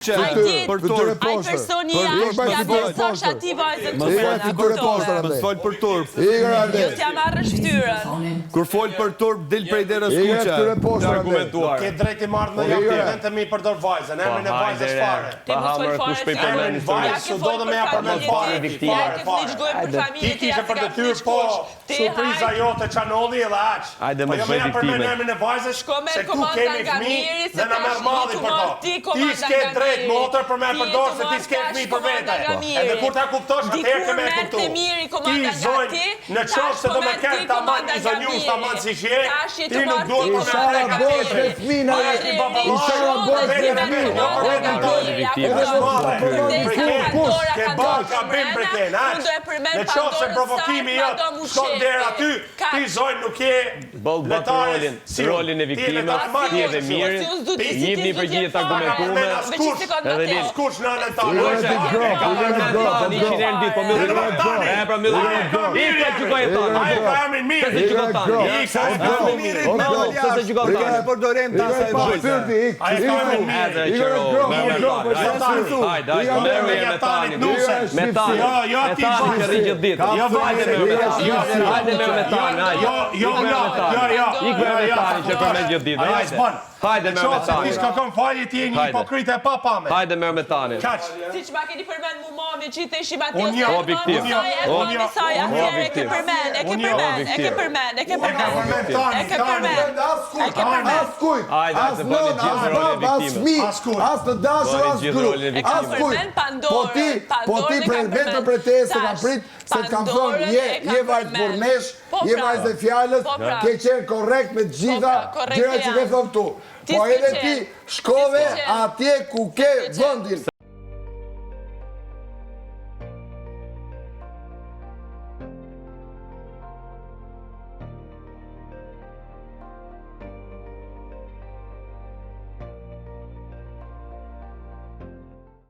Ai personi jashtë ja besosh ati vajzën të fol. Mos fol për turp. Jo t'ja marrësh fytyrën. Kur fol për turp del prej derës kuqe. Argumentuar. Ke drejt i marrë në argumente të mi përdor vajzën, emrin e vajzës fare. Ti mos fol fare. Emrin e vajzës, su do të me ja përmend fare. Ti kishe për detyrë po surpriza jote çanolli edhe aq. Hajde më bëj viktime. Emrin e vajzës, se ku kemi fëmijë dhe na merr malli për to. Ti s'ke drejt motor për me përdor se ti s'ke fëmijë për vete. Edhe kur ta kuptosh atëherë ke me kuptu. Ti zonjë, në qoftë se do me kenë ta man i zonjus, ta man si shje, ti nuk duhet të Ishala bosh me fëmina, ishala bosh me fëmina. Ke bërë ka bim për kënë, në qoftë se provokimi jot shkon deri aty, ti zonjë nuk je letare si rolin e viktimës, ti edhe mirë, jepni përgjigje të argumentume, edhe lini. Skush në anën tonë. Hajde merr me tani. Ti shkakon falje ti je një hipokrite pa pamë. Hajde merr me tani. Siç ma keni përmend mu mami që i theshim atje. Objektiv. As të dashur, as grup, as kujt. Po ti vetë pretese ka prit se të kam thonë je vajzë për nesh, je vajzë e fjallës, ke qenë korrekt me gjitha gjëra që ke thonë tu. Po edhe ti shkove atje ku ke vëndin.